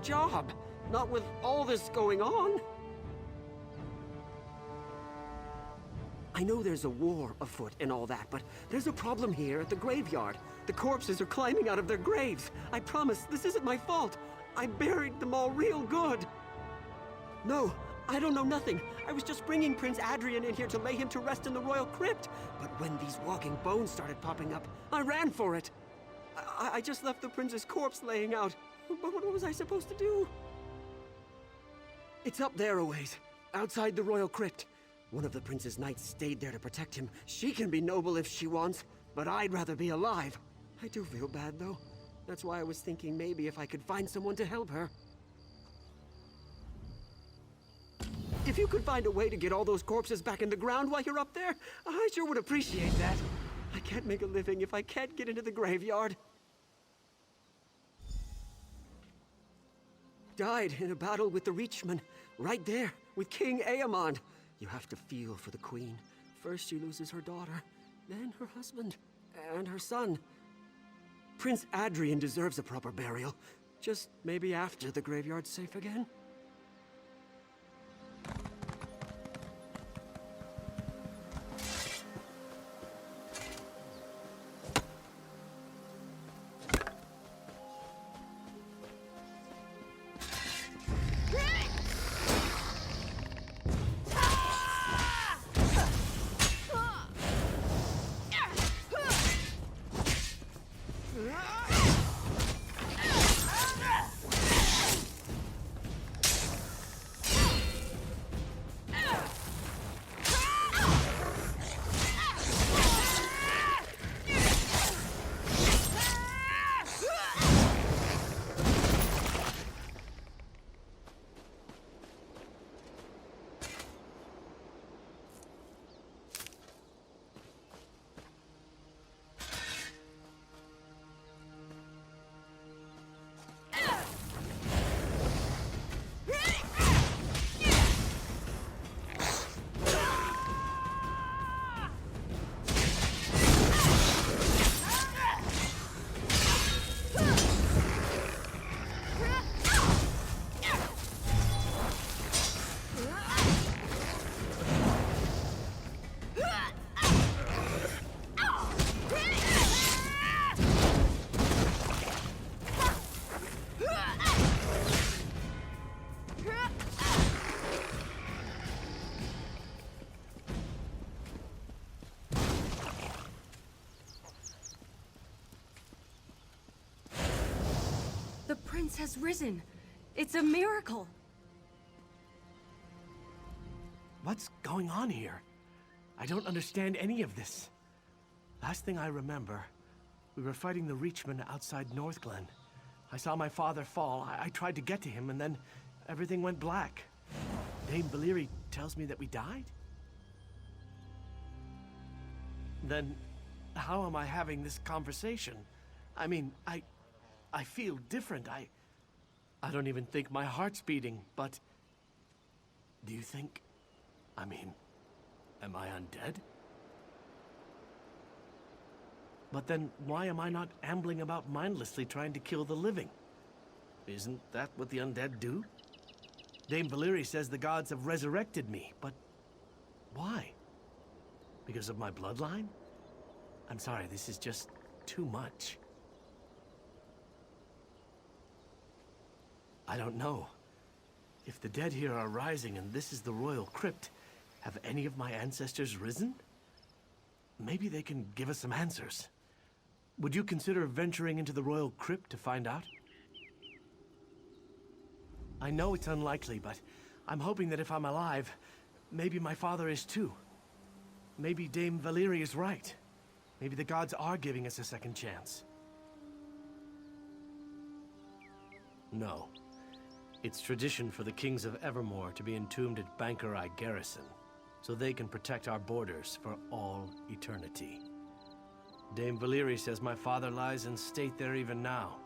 job. Not with all this going on. I know there's a war afoot and all that, but there's a problem here at the graveyard. The corpses are climbing out of their graves. I promise, this isn't my fault. I buried them all real good. No, I don't know nothing. I was just bringing Prince Adrian in here to lay him to rest in the royal crypt. But when these walking bones started popping up, I ran for it. I just left the prince's corpse laying out. But what was I supposed to do? It's up there a ways, outside the royal crypt. One of the prince's knights stayed there to protect him. She can be noble if she wants, but I'd rather be alive. I do feel bad, though. That's why I was thinking maybe if I could find someone to help her. If you could find a way to get all those corpses back in the ground while you're up there, I sure would appreciate that. I can't make a living if I can't get into the graveyard. Died in a battle with the Reachmen, right there, with King Aemon. You have to feel for the queen. First she loses her daughter, then her husband, and her son. Prince Adrian deserves a proper burial. Just maybe after the graveyard's safe again. The prince has risen. It's a miracle. What's going on here? I don't understand any of this. Last thing I remember, we were fighting the Reachmen outside Northglen. I saw my father fall. I tried to get to him, and then everything went black. Dame Valyrie tells me that we died? Then how am I having this conversation? I mean, I feel different. I don't even think my heart's beating, but do you think, I mean, am I undead? But then why am I not ambling about mindlessly trying to kill the living? Isn't that what the undead do? Dame Valyrie says the gods have resurrected me, but why? Because of my bloodline? I'm sorry, this is just too much. I don't know. If the dead here are rising and this is the royal crypt, have any of my ancestors risen? Maybe they can give us some answers. Would you consider venturing into the royal crypt to find out? I know it's unlikely, but I'm hoping that if I'm alive, maybe my father is too. Maybe Dame Valyrie is right. Maybe the gods are giving us a second chance. No. It's tradition for the kings of Evermore to be entombed at Bankerai Garrison, so they can protect our borders for all eternity. Dame Valyrie says my father lies in state there even now.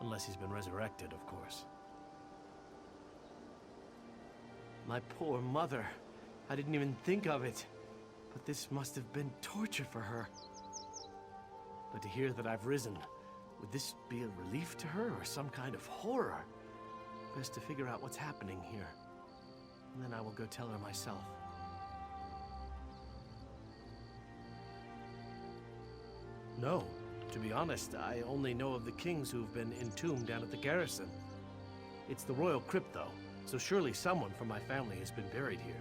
Unless he's been resurrected, of course. My poor mother. I didn't even think of it. But this must have been torture for her. But to hear that I've risen, would this be a relief to her or some kind of horror? Best to figure out what's happening here. And then I will go tell her myself. No. To be honest, I only know of the kings who've been entombed down at the garrison. It's the royal crypt, though, so surely someone from my family has been buried here.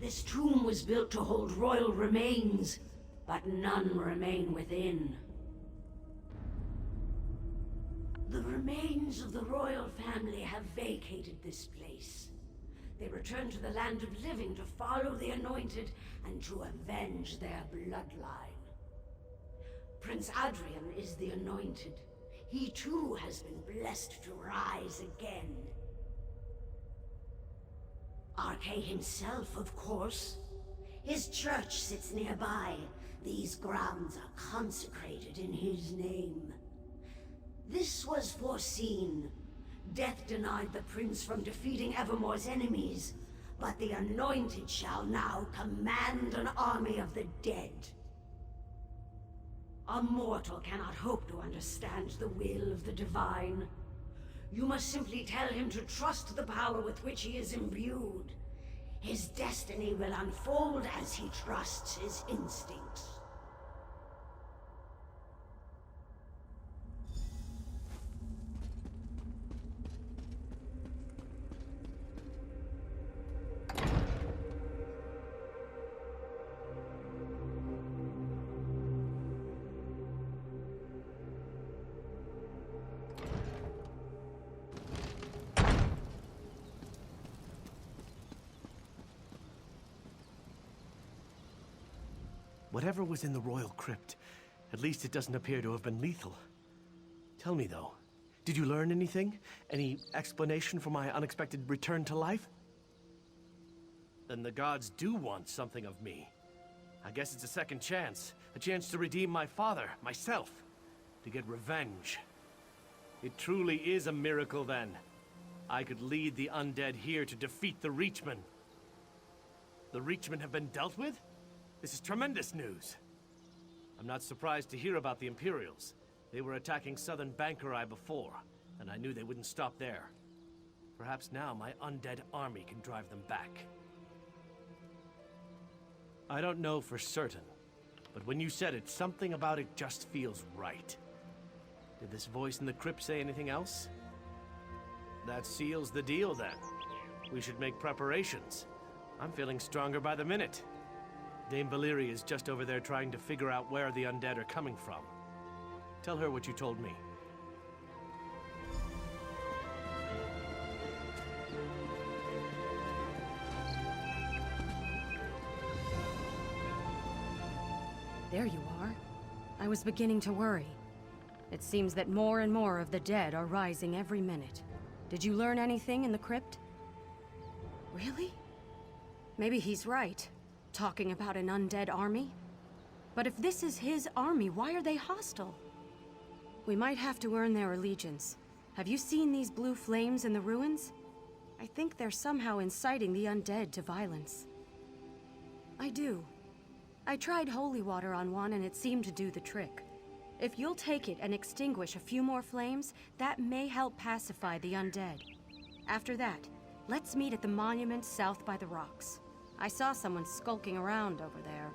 This tomb was built to hold royal remains, but none remain within. The remains of the royal family have vacated this place. They return to the land of living to follow the anointed and to avenge their bloodline. Prince Adrian is the anointed. He too has been blessed to rise again. Archay himself, of course. His church sits nearby. These grounds are consecrated in his name. This was foreseen. Death denied the prince from defeating Evermore's enemies, but the anointed shall now command an army of the dead. A mortal cannot hope to understand the will of the divine. You must simply tell him to trust the power with which he is imbued. His destiny will unfold as he trusts his instincts. Whatever was in the royal crypt, at least it doesn't appear to have been lethal. Tell me, though, did you learn anything? Any explanation for my unexpected return to life? Then the gods do want something of me. I guess it's a second chance. A chance to redeem my father, myself. To get revenge. It truly is a miracle, then. I could lead the undead here to defeat the Reachmen. The Reachmen have been dealt with? This is tremendous news. I'm not surprised to hear about the Imperials. They were attacking southern Bankerai before, and I knew they wouldn't stop there. Perhaps now my undead army can drive them back. I don't know for certain, but when you said it, something about it just feels right. Did this voice in the crypt say anything else? That seals the deal, then. We should make preparations. I'm feeling stronger by the minute. Dame Valyria is just over there trying to figure out where the undead are coming from. Tell her what you told me. There you are. I was beginning to worry. It seems that more and more of the dead are rising every minute. Did you learn anything in the crypt? Really? Maybe he's right. Talking about an undead army? But if this is his army, why are they hostile? We might have to earn their allegiance. Have you seen these blue flames in the ruins? I think they're somehow inciting the undead to violence. I do. I tried holy water on one and it seemed to do the trick. If you'll take it and extinguish a few more flames, that may help pacify the undead. After that, let's meet at the monument south by the rocks. I saw someone skulking around over there.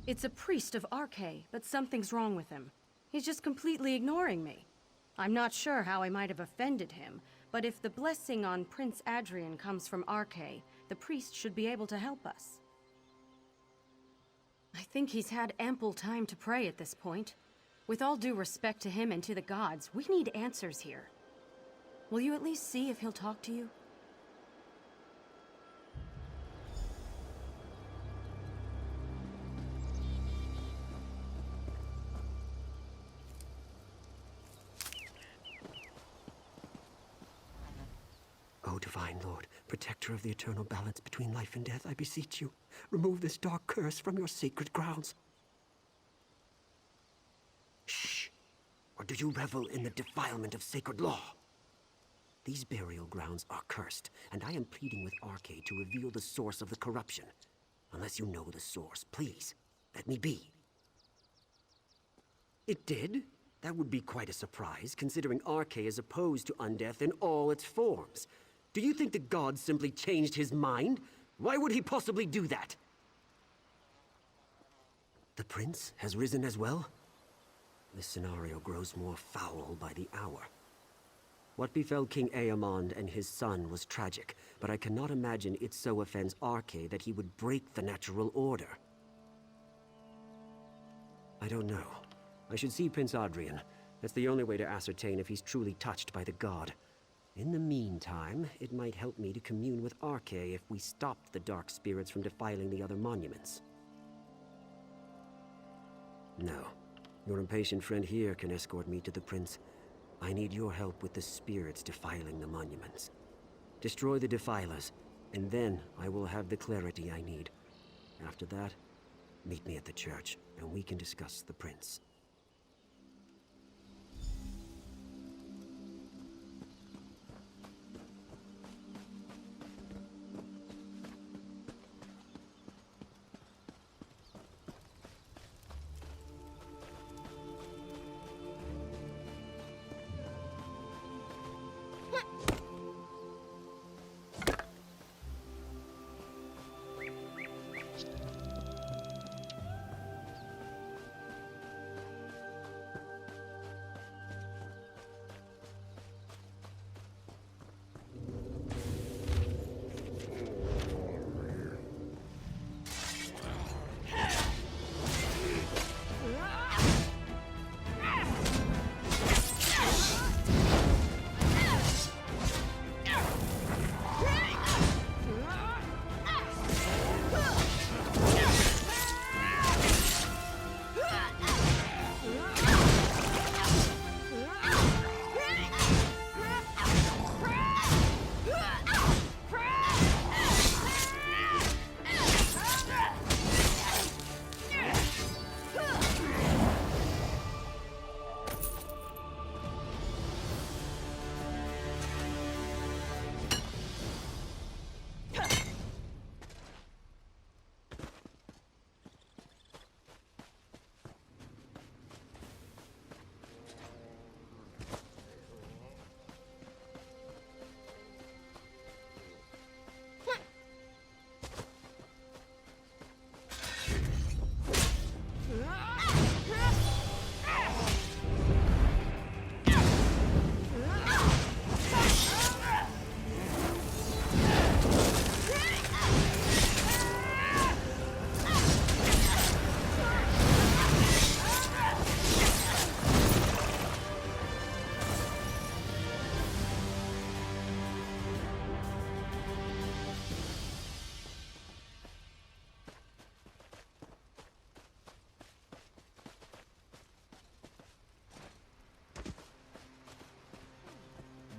It's a priest of Arche, but something's wrong with him. He's just completely ignoring me. I'm not sure how I might have offended him, but if the blessing on Prince Adrian comes from Arche, the priest should be able to help us. I think he's had ample time to pray at this point. With all due respect to him and to the gods, we need answers here. Will you at least see if he'll talk to you? O divine Lord, protector of the eternal balance between life and death, I beseech you, remove this dark curse from your sacred grounds. Shh! Or do you revel in the defilement of sacred law? These burial grounds are cursed, and I am pleading with Arche to reveal the source of the corruption. Unless you know the source, please, let me be. It did? That would be quite a surprise, considering Arche is opposed to undeath in all its forms. Do you think the god simply changed his mind? Why would he possibly do that? The prince has risen as well? This scenario grows more foul by the hour. What befell King Aemond and his son was tragic, but I cannot imagine it so offends Arche that he would break the natural order. I don't know. I should see Prince Adrian. That's the only way to ascertain if he's truly touched by the god. In the meantime, it might help me to commune with Arche if we stopped the dark spirits from defiling the other monuments. No. Your impatient friend here can escort me to the prince. I need your help with the spirits defiling the monuments. Destroy the defilers, and then I will have the clarity I need. After that, meet me at the church, and we can discuss the prince.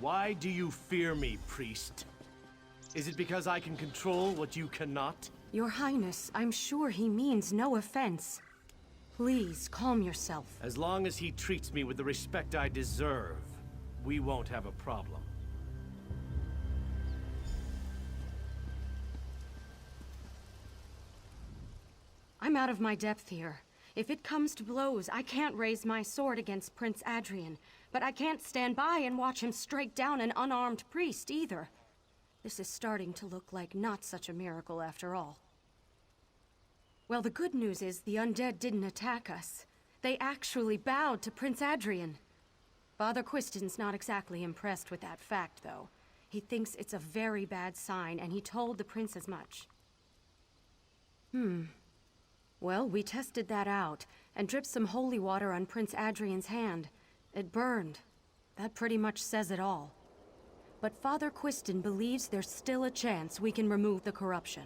Why do you fear me, priest? Is it because I can control what you cannot? Your Highness, I'm sure he means no offense. Please, calm yourself. As long as he treats me with the respect I deserve, we won't have a problem. I'm out of my depth here. If it comes to blows, I can't raise my sword against Prince Adrian, but I can't stand by and watch him strike down an unarmed priest either. This is starting to look like not such a miracle after all. Well, the good news is the undead didn't attack us. They actually bowed to Prince Adrian. Father Quiston's not exactly impressed with that fact, though. He thinks it's a very bad sign, and he told the prince as much. Well, we tested that out, and dripped some holy water on Prince Adrian's hand. It burned. That pretty much says it all. But Father Quiston believes there's still a chance we can remove the corruption.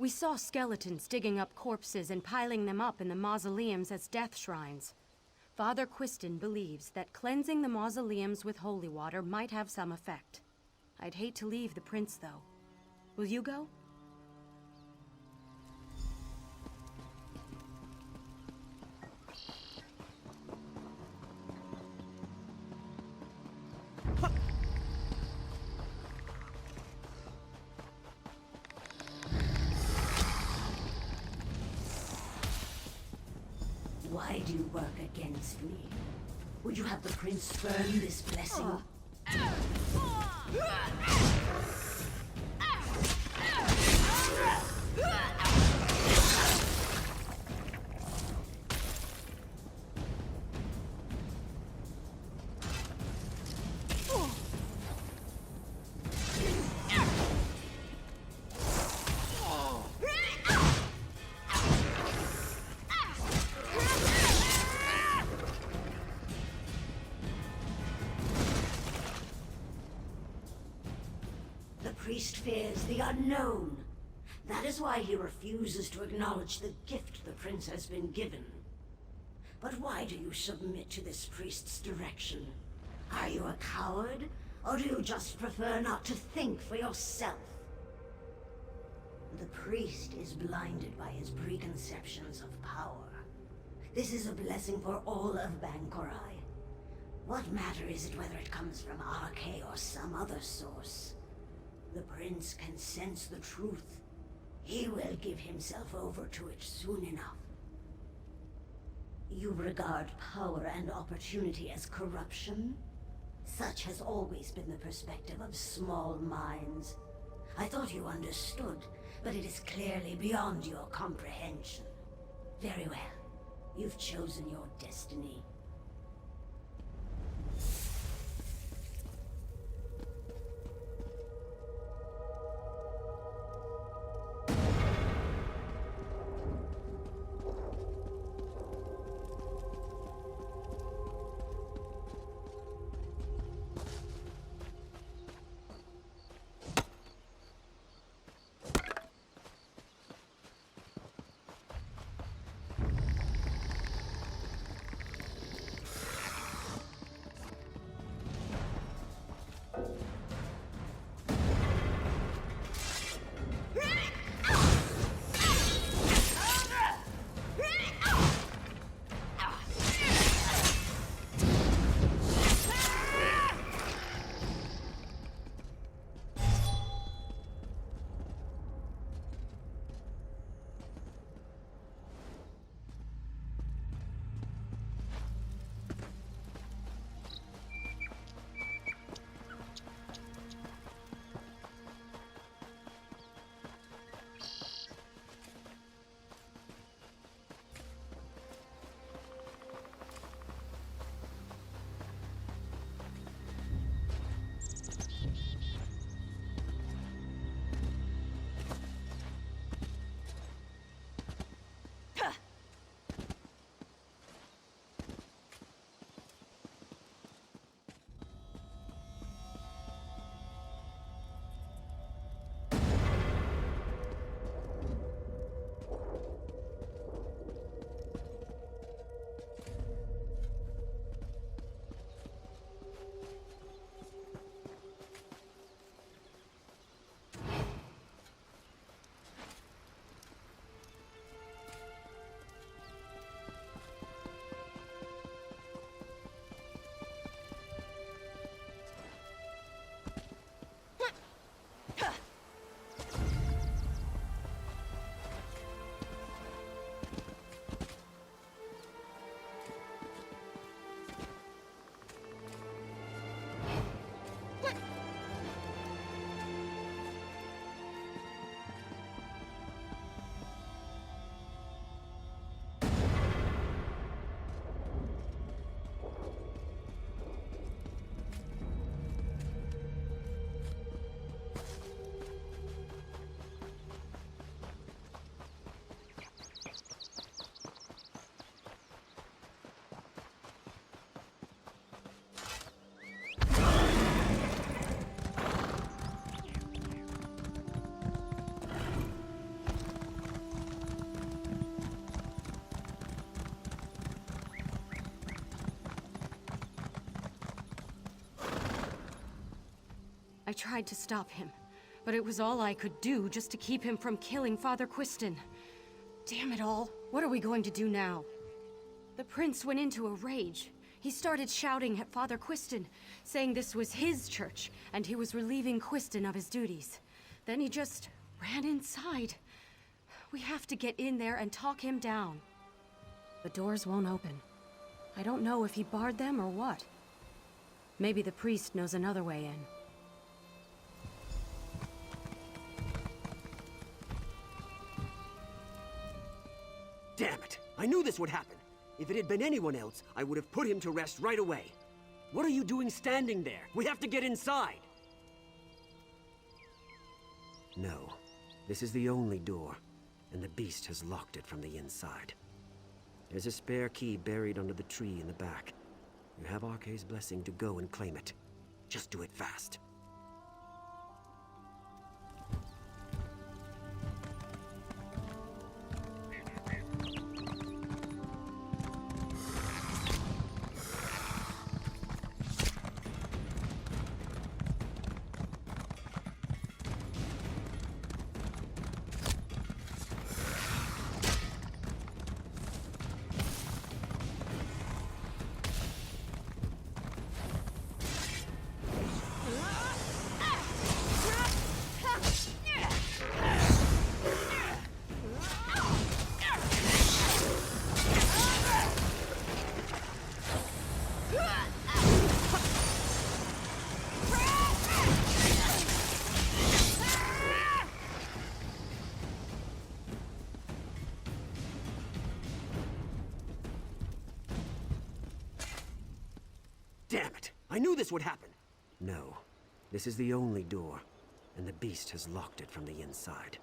We saw skeletons digging up corpses and piling them up in the mausoleums as death shrines. Father Quiston believes that cleansing the mausoleums with holy water might have some effect. I'd hate to leave the prince, though. Will you go? Why do you work against me? Would you have the prince burn this blessing? The priest fears the unknown. That is why he refuses to acknowledge the gift the prince has been given. But why do you submit to this priest's direction? Are you a coward, or do you just prefer not to think for yourself? The priest is blinded by his preconceptions of power. This is a blessing for all of Bankorai. What matter is it whether it comes from Arche or some other source? The prince can sense the truth. He will give himself over to it soon enough. You regard power and opportunity as corruption? Such has always been the perspective of small minds. I thought you understood, but it is clearly beyond your comprehension. Very well. You've chosen your destiny. tried to stop him, but it was all I could do just to keep him from killing Father Quiston. Damn it all. What are we going to do now? The prince went into a rage. He started shouting at Father Quiston, saying this was his church, and he was relieving Quiston of his duties. Then he just ran inside. We have to get in there and talk him down. The doors won't open. I don't know if he barred them or what. Maybe the priest knows another way in. Damn it! I knew this would happen. If it had been anyone else, I would have put him to rest right away. What are you doing standing there? We have to get inside! No. This is the only door, and the beast has locked it from the inside. There's a spare key buried under the tree in the back. You have Arkay's blessing to go and claim it. Just do it fast. Damn it! I knew this would happen! No. This is the only door, and the beast has locked it from the inside.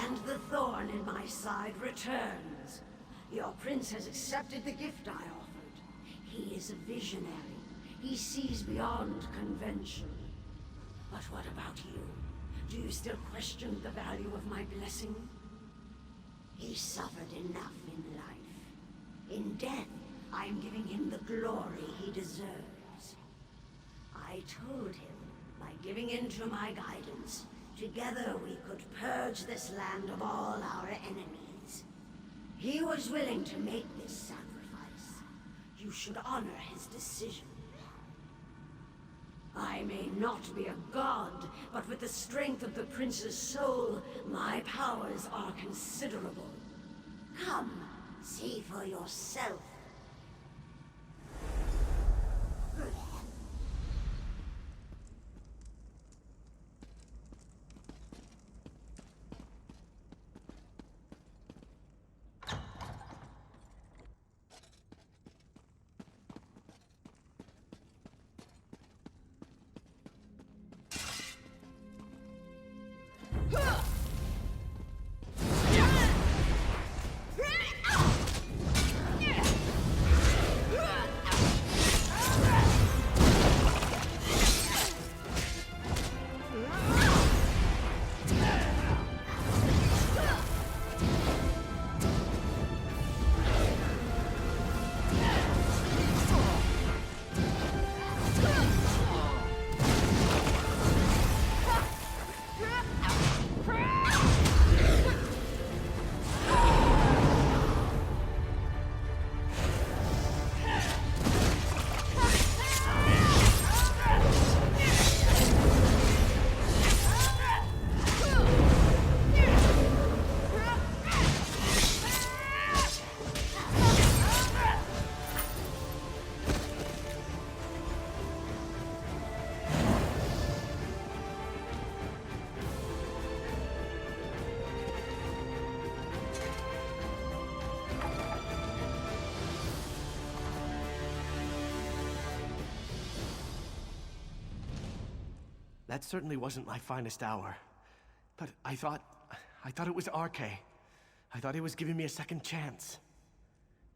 And the thorn in my side returns. Your prince has accepted the gift I offered. He is a visionary. He sees beyond convention. But what about you? Do you still question the value of my blessing? He suffered enough in life. In death, I'm giving him the glory he deserves. I told him, by giving in to my guidance, together we could purge this land of all our enemies. He was willing to make this sacrifice. You should honor his decision. I may not be a god, but with the strength of the prince's soul, my powers are considerable. Come, see for yourself. That certainly wasn't my finest hour. But I thought it was RK. I thought he was giving me a second chance.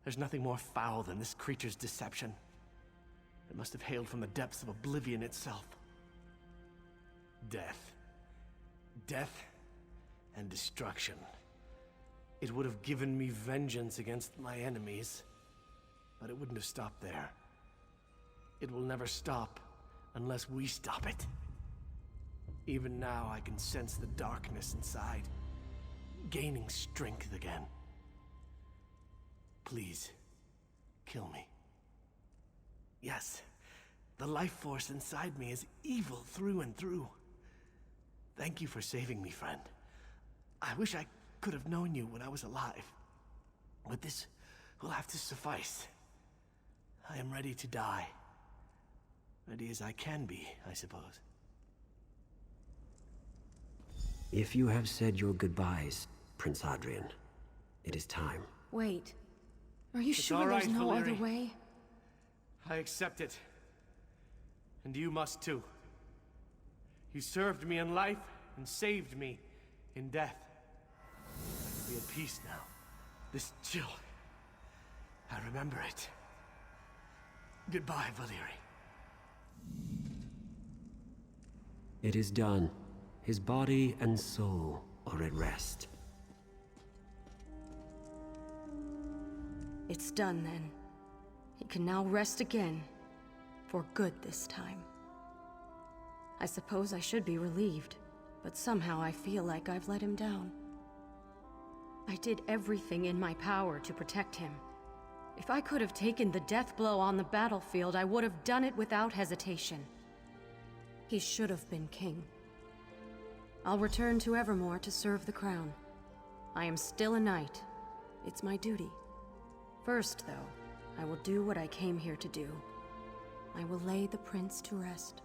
There's nothing more foul than this creature's deception. It must have hailed from the depths of oblivion itself. Death. Death and destruction. It would have given me vengeance against my enemies, but it wouldn't have stopped there. It will never stop unless we stop it. Even now, I can sense the darkness inside, gaining strength again. Please, kill me. Yes, the life force inside me is evil through and through. Thank you for saving me, friend. I wish I could have known you when I was alive. But this will have to suffice. I am ready to die. Ready as I can be, I suppose. If you have said your goodbyes, Prince Adrian, it is time. Wait. Are you It's sure all right, there's no other Valyri. way? I accept it. And you must too. You served me in life and saved me in death. I can be at peace now. This chill. I remember it. Goodbye, Valyri. It is done. His body and soul are at rest. It's done then. He can now rest again. For good this time. I suppose I should be relieved, but somehow I feel like I've let him down. I did everything in my power to protect him. If I could have taken the death blow on the battlefield, I would have done it without hesitation. He should have been king. I'll return to Evermore to serve the crown. I am still a knight. It's my duty. First, though, I will do what I came here to do. I will lay the prince to rest.